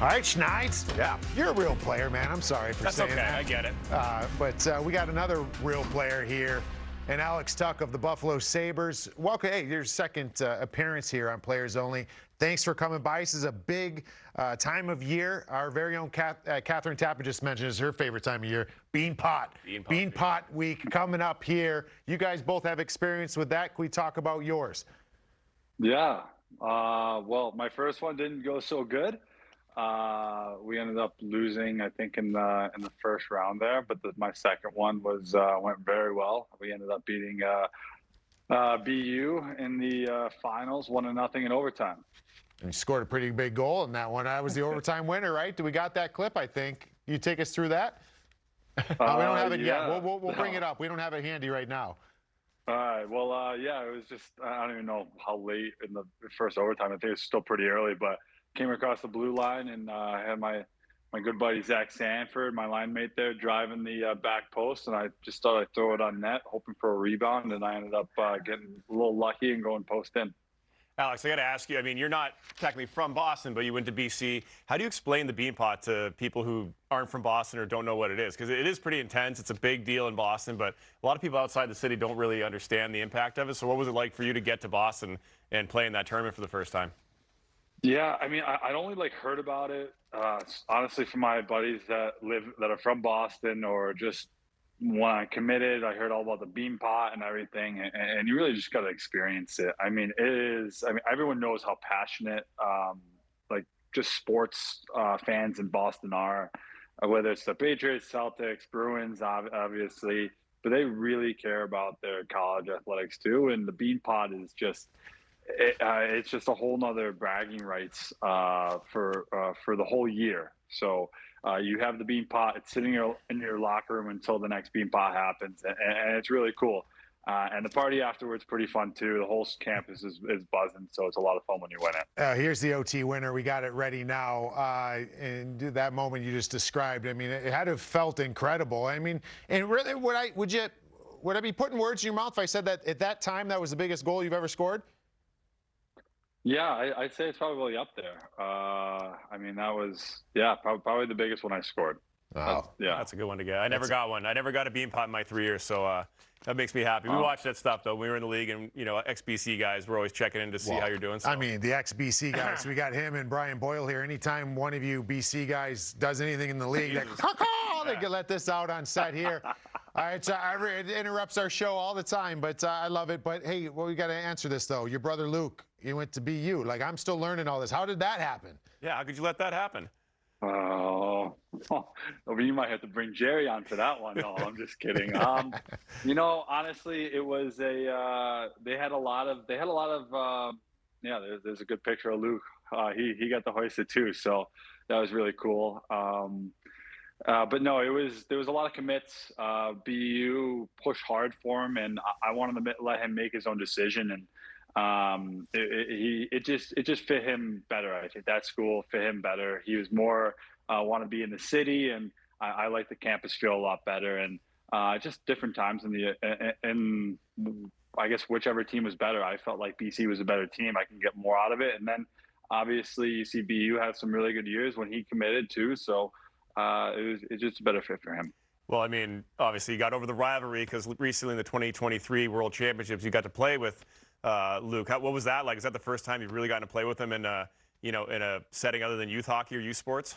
All right, Schneitz. Yeah, you're a real player, man. I'm sorry for saying that. I get it. But we got another real player here, and Alex Tuch of the Buffalo Sabres. Welcome. Hey, your second appearance here on Players Only. Thanks for coming by. This is a big time of year. Our very own Catherine Tappan just mentioned it's her favorite time of year, Bean Pot. Bean Pot Week coming up here. You guys both have experience with that. Can we talk about yours? Yeah. Well, my first one didn't go so good. We ended up losing, I think, in the first round there. But my second one went very well. We ended up beating BU in the finals, 1-0 in overtime. And you scored a pretty big goal in that one. I was the overtime winner, right? We got that clip, I think. You take us through that? We don't have it yet. We'll bring it up. We don't have it handy right now. All right. Well, yeah, it was just, I don't even know how late in the first overtime. I think it was still pretty early, but came across the blue line and had my good buddy Zach Sanford, my line mate there, driving the back post, and I just thought I'd throw it on net, hoping for a rebound, and I ended up getting a little lucky and going post in. Alex, I got to ask you, I mean, you're not technically from Boston, but you went to BC. How do you explain the Bean Pot to people who aren't from Boston or don't know what it is? Because it is pretty intense. It's a big deal in Boston, but a lot of people outside the city don't really understand the impact of it. So what was it like for you to get to Boston and play in that tournament for the first time? Yeah, I mean, I'd only heard about it, honestly, from my buddies that are from Boston, or just when I committed, I heard all about the Bean Pot and everything, and you really just got to experience it. I mean, everyone knows how passionate, just sports fans in Boston are, whether it's the Patriots, Celtics, Bruins, obviously, but they really care about their college athletics too. And the Bean Pot is just, it's just a whole nother bragging rights for the whole year. So you have the Bean Pot. It's sitting in your locker room until the next Bean Pot happens, and it's really cool. And the party afterwards pretty fun too. The whole campus is buzzing, so it's a lot of fun when you win it. Here's the OT winner. We got it ready now. And that moment you just described, I mean, it had to have felt incredible. I mean, and really, would I be putting words in your mouth if I said that at that time that was the biggest goal you've ever scored? Yeah, I'd say it's probably up there. I mean, that was, probably the biggest one I scored. Wow. That's a good one to get. I never got one. I never got a Bean Pot in my 3 years, so that makes me happy. We watched that stuff, though. We were in the league, and, ex-BC guys were always checking in to see how you're doing. So. I mean, the ex-BC guys, we got him and Brian Boyle here. Anytime one of you BC guys does anything in the league, they can let this out on set here. All right, so it interrupts our show all the time, but I love it. But, hey, we got to answer this, though. Your brother Luke, he went to BU. I'm still learning all this. How did that happen? Yeah, how could you let that happen? Oh, you might have to bring Jerry on for that one. No, I'm just kidding. Honestly, it was they had a lot of there's a good picture of Luke. He got the hoisted too, so that was really cool. But no, there was a lot of commits. BU pushed hard for him, and I wanted to let him make his own decision, and it just fit him better. I think that school fit him better. He was more want to be in the city, and I like the campus feel a lot better. And just different times in I guess whichever team was better. I felt like BC was a better team. I can get more out of it. And then obviously you see BU have some really good years when he committed too. So it's just a better fit for him. Well, I mean, obviously you got over the rivalry because recently in the 2023 World Championships you got to play with Luke. What was that like? Is that the first time you've really gotten to play with him in a setting other than youth hockey or youth sports?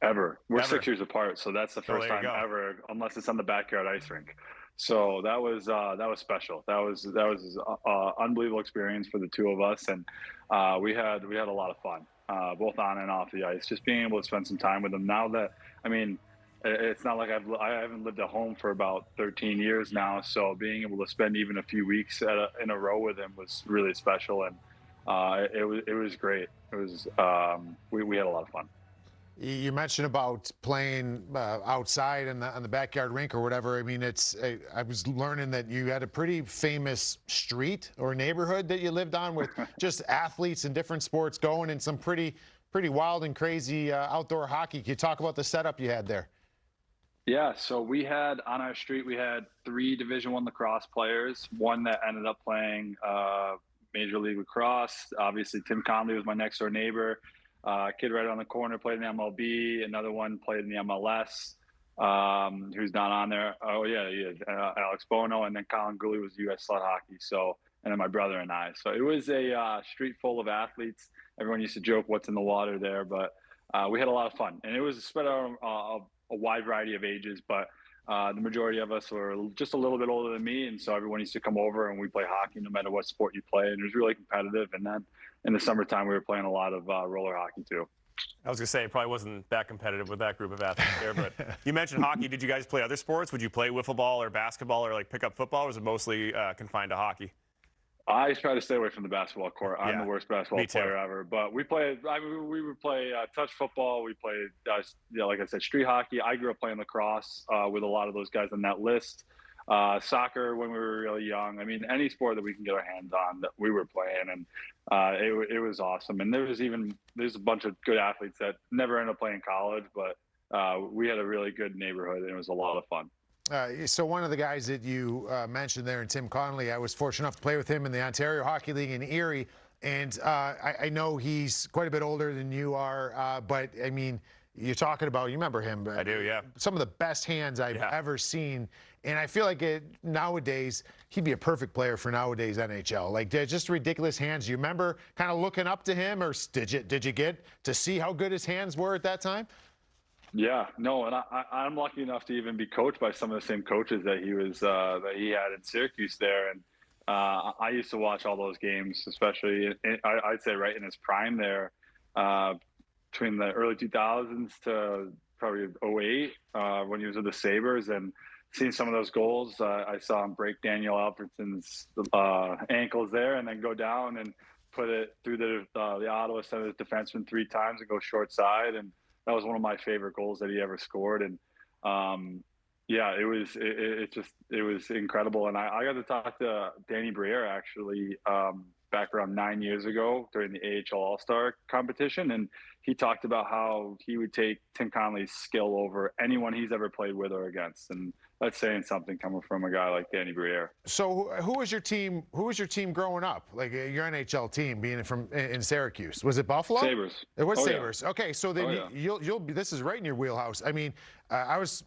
Ever. We're 6 years apart, so that's the first time ever, unless it's on the backyard ice rink. So that was special. That was an unbelievable experience for the two of us, and we had a lot of fun, both on and off the ice. Just being able to spend some time with him. Now that, I mean, it's not like I haven't lived at home for about 13 years now, so being able to spend even a few weeks in a row with him was really special, and it was great. It was we had a lot of fun. You mentioned about playing outside on the backyard rink or whatever. I mean, I was learning that you had a pretty famous street or neighborhood that you lived on with just athletes in different sports going in some pretty wild and crazy outdoor hockey. Can you talk about the setup you had there? Yeah, so we had on our street, we had 3 Division I lacrosse players, one that ended up playing Major League Lacrosse. Obviously, Tim Conley was my next door neighbor. Kid right on the corner played in the MLB. Another one played in the MLS. Who's not on there? Oh yeah, he is. Alex Bono, and then Colin Gooley was U.S. Slot Hockey. So, and then my brother and I. So it was a street full of athletes. Everyone used to joke, "What's in the water there?" But we had a lot of fun, and it was spread out a wide variety of ages. But the majority of us were just a little bit older than me, and so everyone used to come over and we play hockey no matter what sport you play, and it was really competitive. And then in the summertime, we were playing a lot of roller hockey too. I was going to say, it probably wasn't that competitive with that group of athletes there, but you mentioned hockey. Did you guys play other sports? Would you play wiffle ball or basketball or like pickup football, or was it mostly confined to hockey? I try to stay away from the basketball court. I'm the worst basketball player ever. But we played. We would play touch football. We played, like I said, street hockey. I grew up playing lacrosse with a lot of those guys on that list. Soccer when we were really young. I mean, any sport that we can get our hands on that we were playing, and it was awesome. And there's a bunch of good athletes that never ended up playing college, but we had a really good neighborhood, and it was a lot of fun. So one of the guys that you mentioned there, and Tim Connolly, I was fortunate enough to play with him in the Ontario Hockey League in Erie, and I know he's quite a bit older than you are, but I mean, you're talking about, you remember him. I do, yeah. Some of the best hands I've ever seen, and I feel like nowadays, he'd be a perfect player for nowadays NHL. Like, just ridiculous hands. You remember kind of looking up to him, or did you get to see how good his hands were at that time? Yeah, no, and I'm lucky enough to even be coached by some of the same coaches that he had in Syracuse there, and I used to watch all those games, especially I'd say right in his prime there, between the early 2000s to probably 08 when he was with the Sabres, and seeing some of those goals. I saw him break Daniel Alfredsson's ankles there, and then go down and put it through the Ottawa Senators defenseman 3 times and go short side, and that was one of my favorite goals that he ever scored. And yeah, it was incredible. And I got to talk to Danny Briere actually back around 9 years ago during the AHL All-Star competition, and he talked about how he would take Tim Connolly's skill over anyone he's ever played with or against, and that's saying something coming from a guy like Danny Briere. So who was your team? Who was your team growing up? Like your NHL team, being in Syracuse, was it Buffalo? Sabres. It was Oh, Sabres. Yeah. Okay, so then you'll be. This is right in your wheelhouse. I mean, I was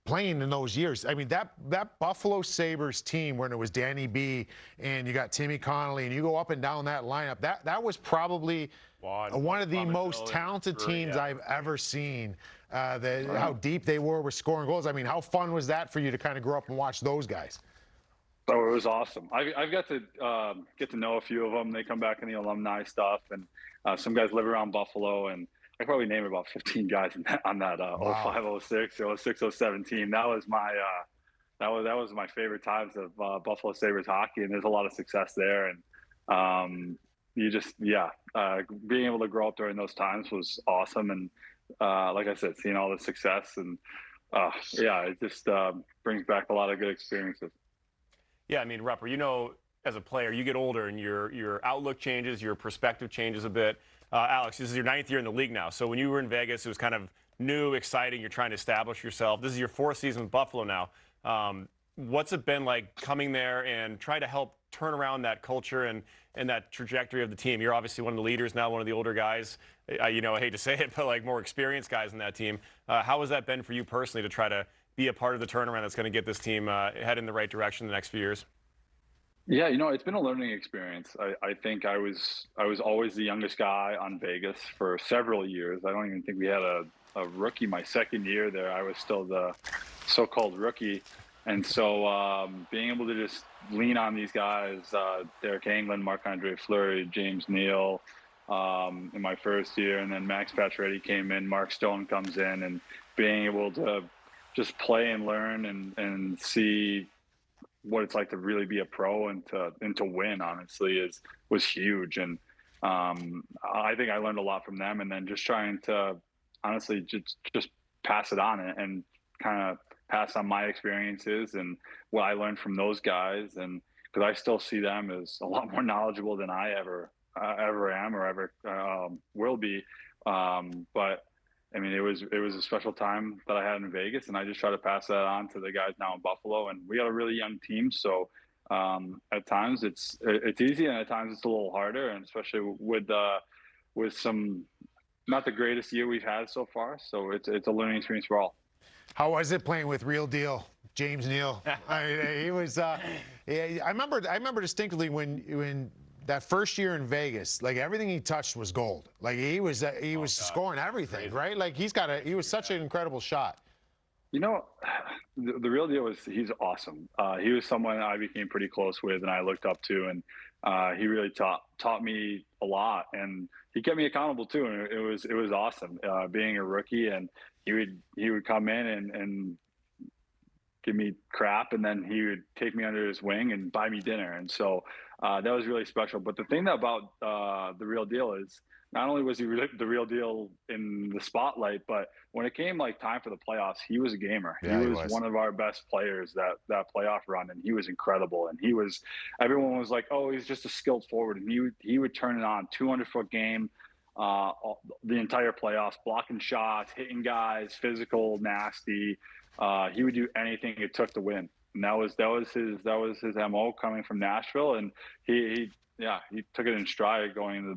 playing in those years. I mean, that Buffalo Sabres team when it was Danny B and you got Timmy Connolly, and you go up and down that lineup. That was probably one of the most talented teams I've ever seen. How deep they were with scoring goals. I mean, how fun was that for you to kind of grow up and watch those guys? Oh, it was awesome. I've got to get to know a few of them. They come back in the alumni stuff, and some guys live around Buffalo, and I probably name about 15 guys on that 05, 06, 06, 07 team. That was my favorite times of Buffalo Sabres hockey, and there's a lot of success there. And being able to grow up during those times was awesome. And like I said, seeing all the success, and it just brings back a lot of good experiences. Yeah, I mean, Rupper, as a player, you get older and your outlook changes, your perspective changes a bit. Alex, this is your 9th year in the league now. So when you were in Vegas, it was kind of new, exciting. You're trying to establish yourself. This is your 4th season with Buffalo now. What's it been like coming there and trying to help turn around that culture and that trajectory of the team? You're obviously one of the leaders now, one of the older guys. I hate to say it, but like more experienced guys in that team. How has that been for you personally to try to be a part of the turnaround that's going to get this team head in the right direction in the next few years? Yeah, it's been a learning experience. I think I was always the youngest guy on Vegas for several years. I don't even think we had a rookie my second year there. I was still the so-called rookie. And so being able to just lean on these guys, Derek Englund, Marc-Andre Fleury, James Neal in my first year, and then Max Pacioretty came in, Mark Stone comes in, and being able to just play and learn and see what it's like to really be a pro and to win, honestly, was huge. And I think I learned a lot from them, and then just trying to honestly just pass it on and kind of pass on my experiences and what I learned from those guys. And because I still see them as a lot more knowledgeable than I ever am or ever will be. But I mean, it was a special time that I had in Vegas, and I just try to pass that on to the guys now in Buffalo. And we got a really young team, so at times it's easy, and at times it's a little harder, and especially with some not the greatest year we've had so far. So it's a learning experience for all. How was it playing with Real Deal, James Neal? I mean, he was. Yeah, I remember distinctly when that first year in Vegas, like everything he touched was gold. Like he was scoring everything, right? Like he was such an incredible shot. You know, the real deal is he's awesome. He was someone I became pretty close with and I looked up to, and he really taught me a lot, and he kept me accountable too. And it was awesome being a rookie, and he would come in and give me crap, and then he would take me under his wing and buy me dinner, and so that was really special. But the thing about the real deal is, not only was he the real deal in the spotlight, but when it came like time for the playoffs, he was a gamer. Yeah, he was one of our best players that playoff run, and he was incredible. And everyone was like, oh, he's just a skilled forward, and he would turn it on, 200-foot game, the entire playoffs, blocking shots, hitting guys, physical, nasty. He would do anything it took to win, and that was his MO coming from Nashville, and he took it in stride going into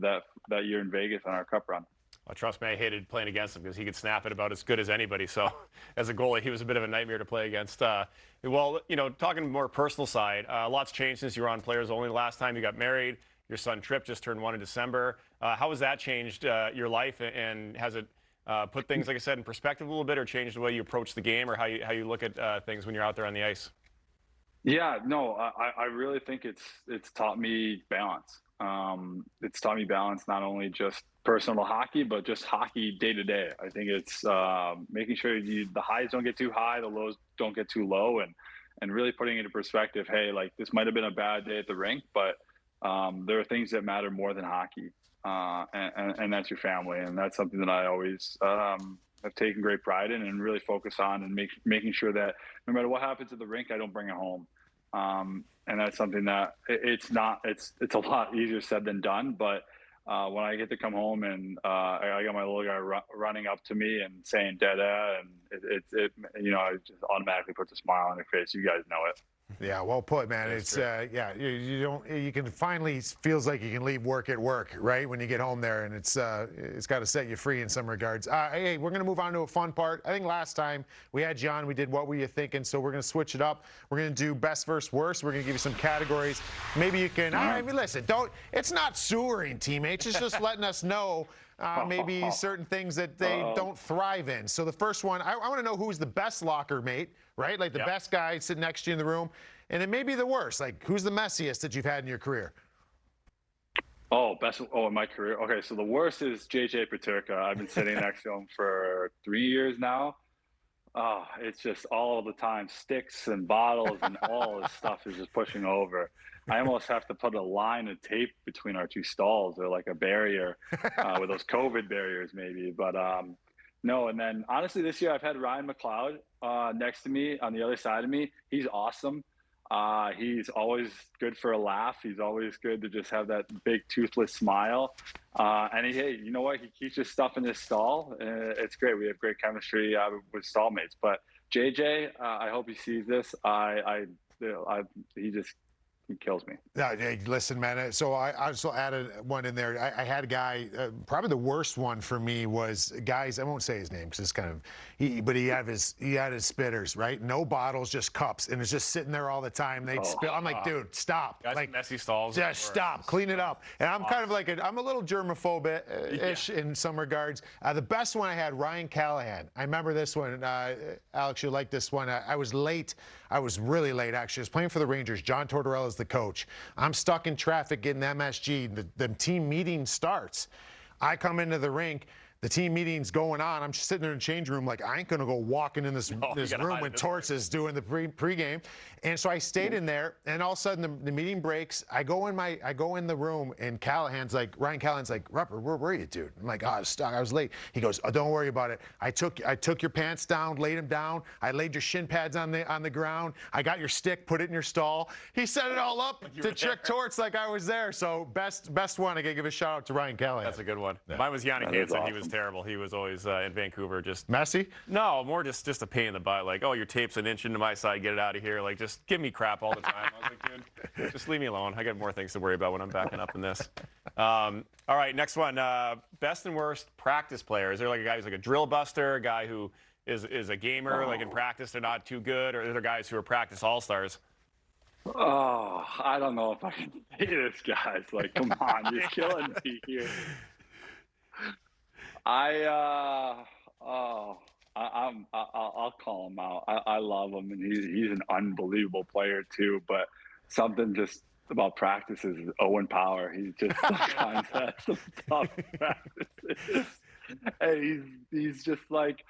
that year in Vegas on our Cup run. Well, trust me, I hated playing against him because he could snap it about as good as anybody. So, as a goalie, he was a bit of a nightmare to play against. Well, talking more personal side, lots changed since you were on Players Only last time. You got married. Your son Trip just turned 1 in December. How has that changed your life, and has it put things, like I said, in perspective a little bit, or changed the way you approach the game, or how you look at things when you're out there on the ice? Yeah, no, I really think it's taught me balance. It's taught me balance, not only just personal hockey, but just hockey day to day. I think it's making sure the highs don't get too high, the lows don't get too low, and really putting into perspective, hey, like this might have been a bad day at the rink, but there are things that matter more than hockey, and that's your family, and that's something that I always have taken great pride in and really focus on, and making sure that no matter what happens at the rink, I don't bring it home. And that's something that it's a lot easier said than done. But when I get to come home and I got my little guy running up to me and saying "Dada," and it just automatically puts a smile on your face. You guys know it. Yeah, well put, man. It's you can finally feels like you can leave work at work, right? When you get home there, and it's got to set you free in some regards. Hey, we're gonna move on to a fun part. I think last time we had John, we did What Were You Thinking? So we're gonna switch it up. We're gonna do best versus worst. We're gonna give you some categories. Maybe you can. I mean, listen, it's not sewering, teammates. It's just letting us know. Maybe certain things that they don't thrive in. So the first one, I want to know who's the best locker mate, right? Like the best guy sitting next to you in the room. And it may be the worst. Like, who's the messiest that you've had in your career? In my career. Okay, so the worst is JJ Peterka. I've been sitting next to him for 3 years now. Oh, it's just all the time, sticks and bottles and all this stuff is just pushing over. I almost have to put a line of tape between our two stalls, or like a barrier with those COVID barriers maybe. But no, and then honestly, this year I've had Ryan McLeod next to me on the other side of me. He's awesome. He's always good for a laugh. He's always good to just have that big toothless smile. And hey, you know what? He keeps his stuff in his stall. It's great. We have great chemistry with stallmates. But JJ, I hope he sees this. He kills me. No, hey, listen, man. So I also added one in there. I had a guy. Probably the worst one for me was guys. I won't say his name because it's kind of. But he had his spitters, right? No bottles, just cups, and it's just sitting there all the time. They'd spill. I'm like, dude, stop. Guys, like messy stalls. Just stop. Clean it up. And I'm kind of like I'm a little germaphobic-ish in some regards. The best one I had, Ryan Callahan. I remember this one. Alex, you like this one. I was late. I was really late, actually. I was playing for the Rangers. John Tortorella is the coach. I'm stuck in traffic getting MSG. The team meeting starts. I come into the rink. The team meeting's going on. I'm just sitting there in the change room like, I ain't going to go walking in this room when Torts is doing the pregame. And so I stayed in there, and all of a sudden the meeting breaks. I go in the room, and Ryan Callahan's like, Rupper, where were you, dude? I'm like, I was late. He goes, oh, don't worry about it. I took your pants down, laid them down. I laid your shin pads on the ground. I got your stick, put it in your stall. He set it all up to trick Torts like I was there. So best one. I got to give a shout out to Ryan Callahan. That's a good one. Yeah. Mine was Yannick Hansen. Awesome. He was terrible. He was always in Vancouver just Messy? no, more just a pain in the butt. Like, oh, your tape's an inch into my side, get it out of here. Like, just give me crap all the time. I was like, dude, just leave me alone. I got more things to worry about when I'm backing up in this. All right, next one. Best and worst practice player. Is there like a guy who's like a drill buster, a guy who is a gamer, like in practice they're not too good, or are there guys who are practice all-stars? Oh, I don't know if I can say this, guys. Like, come on, you're killing me here. I'll call him out. I love him, and he's an unbelievable player too. But something just about practices is Owen Power. He's just sometimes has some tough practices. And he's just like.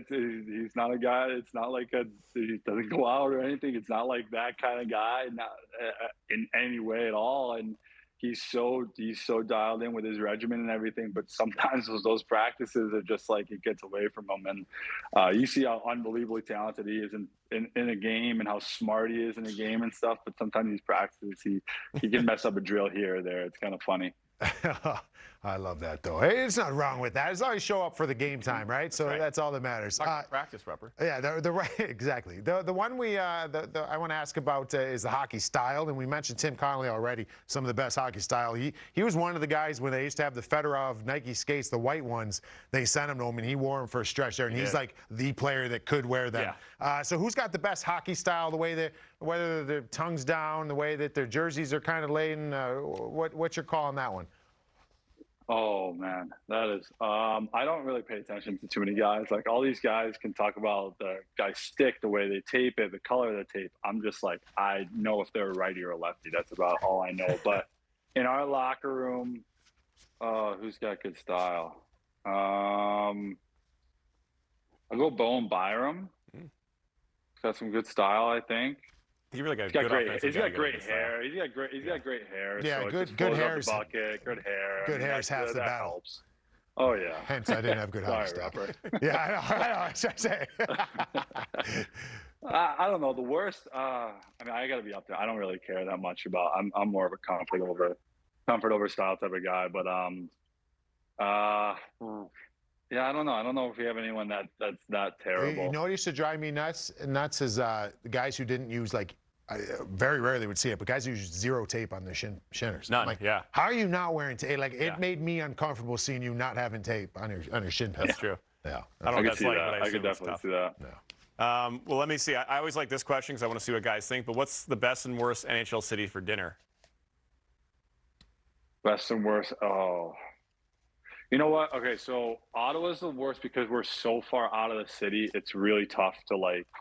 He's not a guy. It's not like he doesn't go out or anything. It's not like that kind of guy, not in any way at all. And he's so dialed in with his regimen and everything. But sometimes those practices are just like it gets away from him. And you see how unbelievably talented he is in a game and how smart he is in a game and stuff. But sometimes these practices, he can mess up a drill here or there. It's kind of funny. I love that, though. Hey, it's not wrong with that. As long as you show up for the game time, right? So that's all that matters. Practice, Rupper. Yeah, the right, exactly. The one I want to ask about is the hockey style, and we mentioned Tim Connolly already. Some of the best hockey style. He was one of the guys when they used to have the Fedorov Nike skates, the white ones. They sent him to him, and he wore them for a stretch there. And he's like the player that could wear them. Yeah. So who's got the best hockey style? The way that whether their tongues down, the way that their jerseys are kind of laden. What's your call on that one? Oh man, that is. I don't really pay attention to too many guys. Like all these guys can talk about the guy's stick, the way they tape it, the color of the tape. I'm just like, I know if they're a righty or a lefty. That's about all I know. But in our locker room, who's got good style? I'll go Bowen Byram. He's got some good style, I think. He really got he's got good He's got great hair. He's got great hair. Yeah, so good hair. Good hair. Good hair is half the battle. Helps. Oh yeah. Hence, I didn't have good hockey style. Yeah, I know. I don't know. The worst. I mean, I got to be up there. I don't really care that much about. I'm more of a comfort over style type of guy. But yeah, I don't know. I don't know if we have anyone that's that terrible. You know what used to drive me nuts? Nuts is the guys who didn't use like. I very rarely would see it, but guys who use zero tape on their shinners. None, like, yeah. How are you not wearing tape? Like, it made me uncomfortable seeing you not having tape on your shin pads. That's true. Yeah. I don't know what that's like, but I could definitely see that. Yeah. Well, let me see. I always like this question because I want to see what guys think, but what's the best and worst NHL city for dinner? Best and worst? Oh. You know what? Okay, so Ottawa's the worst because we're so far out of the city. It's really tough to like –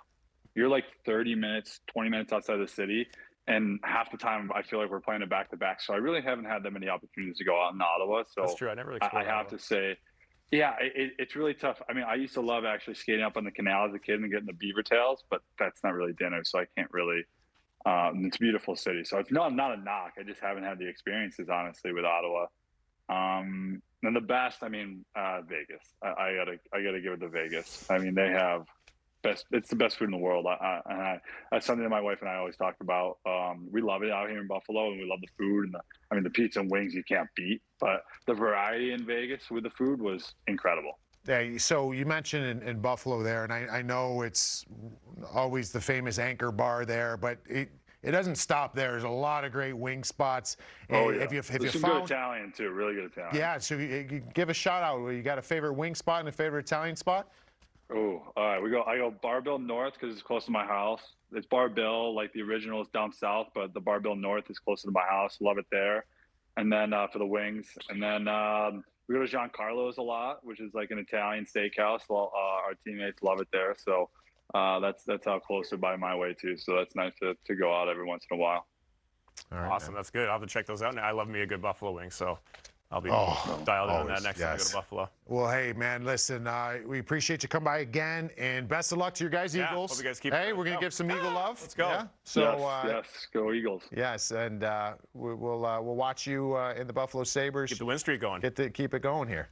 you're like 30 minutes, 20 minutes outside the city, and half the time I feel like we're playing it back-to-back. So I really haven't had that many opportunities to go out in Ottawa. So that's true. I never really I have to say, yeah, it's really tough. I mean, I used to love actually skating up on the canal as a kid and getting the beaver tails, but that's not really dinner, so I can't really it's a beautiful city. So it's not a knock. I just haven't had the experiences, honestly, with Ottawa. And the best, I mean, Vegas. I gotta give it to Vegas. I mean, they have it's the best food in the world. That's something that my wife and I always talk about. We love it out here in Buffalo, and we love the food. And the pizza and wings you can't beat. But the variety in Vegas with the food was incredible. Yeah, so you mentioned in Buffalo there, and I know it's always the famous Anchor Bar there, but it doesn't stop there. There's a lot of great wing spots. Oh, yeah. If you There's some good Italian, too. Really good Italian. Yeah, so you give a shout-out. You got a favorite wing spot and a favorite Italian spot? Oh, all right. I go Bar-Bill North because it's close to my house. It's Bar-Bill, like the original is down south, but the Bar-Bill North is closer to my house. Love it there. And then for the wings. And then we go to Giancarlo's a lot, which is like an Italian steakhouse. Well, our teammates love it there. So that's how close they're by my way, too. So that's nice to go out every once in a while. All right, awesome. Man. That's good. I'll have to check those out. I love me a good buffalo wing, so I'll be dialed in on that next time I go to Buffalo. Well, hey, man, listen, we appreciate you coming by again, and best of luck to your guys, Eagles. Hope you guys keep we're going to give some Eagle love. Let's go. Yeah? So, yes, go Eagles. Yes, and we'll watch you in the Buffalo Sabres. Keep the win streak going. Keep it going here.